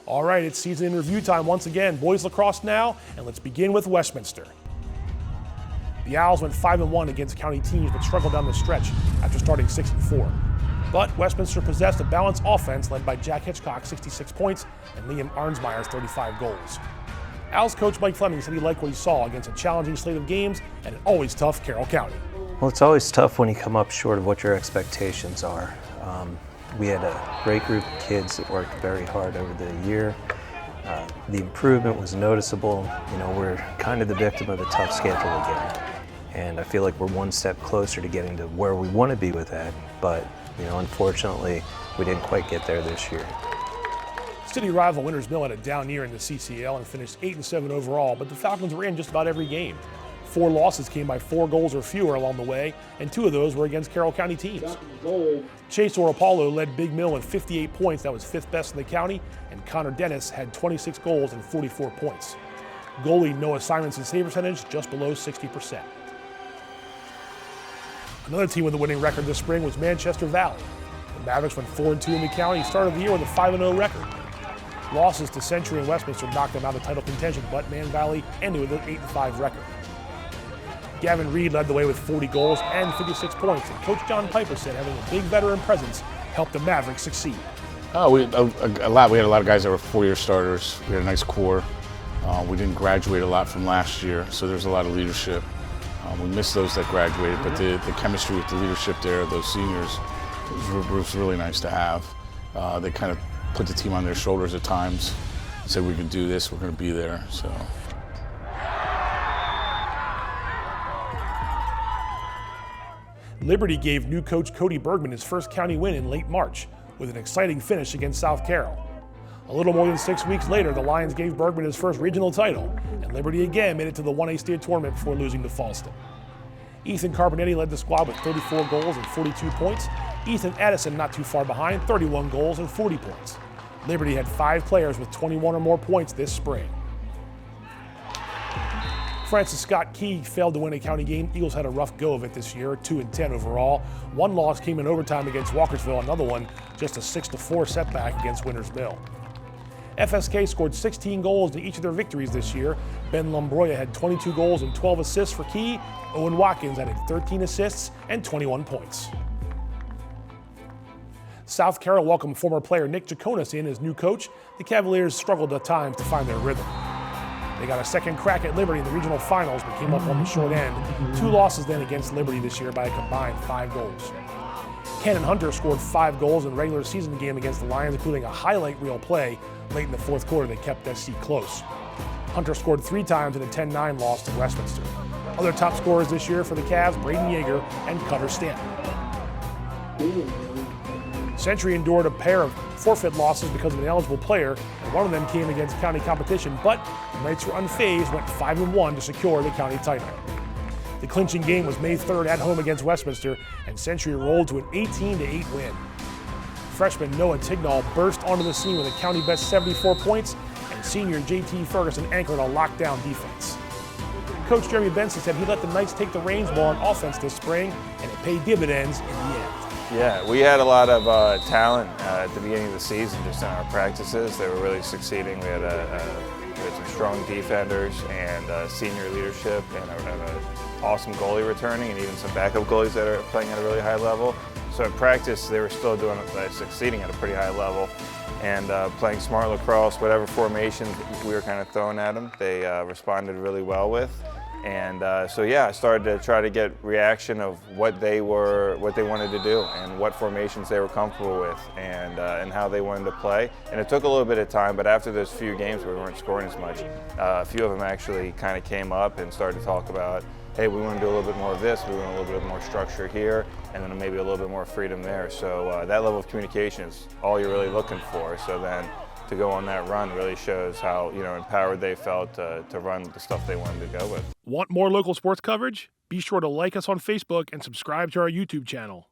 All right, it's season in review time once again. Boys lacrosse now, and let's begin with Westminster. The Owls went 5-1 against county teams, but struggled down the stretch after starting 6-4. But Westminster possessed a balanced offense led by Jack Hitchcock, 66 points, and Liam Arnsmeyer's 35 goals. Owls coach Mike Flemming said he liked what he saw against a challenging slate of games and an always tough Carroll County. Well, it's always tough when you come up short of what your expectations are. We had a great group of kids that worked very hard over the year. The improvement was noticeable. You know, we're kind of the victim of a tough schedule again. And I feel like we're one step closer to getting to where we want to be with that. But, you know, unfortunately, we didn't quite get there this year. City rival Winters Mill had a down year in the CCL and finished 8-7 overall, but the Falcons were in just about every game. 4 losses came by 4 goals or fewer along the way, and 2 of those were against Carroll County teams. Chase Oropalo led Big Mill with 58 points, that was 5th best in the county, and Connor Dennis had 26 goals and 44 points. Goalie Noah Simon's save percentage just below 60%. Another team with a winning record this spring was Manchester Valley. The Mavericks went 4-2 in the county, started the year with a 5-0 record. Losses to Century and Westminster knocked them out of title contention, but Man Valley ended with an 8-5 record. Gavin Reed led the way with 40 goals and 56 points, and Coach John Piper said having a big veteran presence helped the Mavericks succeed. We had a lot of guys that were 4-year starters. We had a nice core. We didn't graduate a lot from last year, so there's a lot of leadership. We missed those that graduated, but the chemistry with the leadership there, those seniors, was really nice to have. They kind of put the team on their shoulders at times, said we can do this, we're going to be there. So. Liberty gave new coach Cody Bergman his first county win in late March with an exciting finish against South Carroll. A little more than 6 weeks later, the Lions gave Bergman his first regional title, and Liberty again made it to the 1A state tournament before losing to Falston. Ethan Carbonetti led the squad with 34 goals and 42 points. Ethan Addison not too far behind, 31 goals and 40 points. Liberty had 5 players with 21 or more points this spring. Francis Scott Key failed to win a county game. Eagles had a rough go of it this year, 2-10 overall. One loss came in overtime against Walkersville, another one just a 6-4 setback against Winters Mill. FSK scored 16 goals in each of their victories this year. Ben Lombroya had 22 goals and 12 assists for Key. Owen Watkins added 13 assists and 21 points. South Carroll welcomed former player Nick Jaconis in as new coach. The Cavaliers struggled at times to find their rhythm. They got a second crack at Liberty in the regional finals, but came up on the short end. 2 losses then against Liberty this year by a combined 5 goals. Cannon Hunter scored 5 goals in the regular season game against the Lions, including a highlight reel play late in the 4th quarter that kept SC close. Hunter scored 3 times in a 10-9 loss to Westminster. Other top scorers this year for the Cavs, Braden Yeager and Cutter Stanton. Century endured a pair of forfeit losses because of an ineligible player, and one of them came against county competition, but the Knights were unfazed, went 5-1 to secure the county title. The clinching game was May 3rd at home against Westminster, and Century rolled to an 18-8 win. Freshman Noah Tignall burst onto the scene with a county best 74 points, and senior JT Ferguson anchored a lockdown defense. Coach Jeremy Benson said he let the Knights take the reins more on offense this spring, and it paid dividends in the end. Yeah, we had a lot of talent at the beginning of the season just in our practices. They were really succeeding. We had some strong defenders and senior leadership and an awesome goalie returning, and even some backup goalies that are playing at a really high level. So at practice, they were still succeeding at a pretty high level and playing smart lacrosse, whatever formations we were kind of throwing at them, they responded really well with. And so yeah, I started to try to get reaction of what they wanted to do and what formations they were comfortable with and how they wanted to play. And it took a little bit of time, but after those few games where we weren't scoring as much, a few of them actually kind of came up and started to talk about, hey, we want to do a little bit more of this, we want a little bit more structure here, and then maybe a little bit more freedom there. So that level of communication is all you're really looking for. So then to go on that run really shows how empowered they felt to run the stuff they wanted to go with. Want more local sports coverage? Be sure to like us on Facebook and subscribe to our YouTube channel.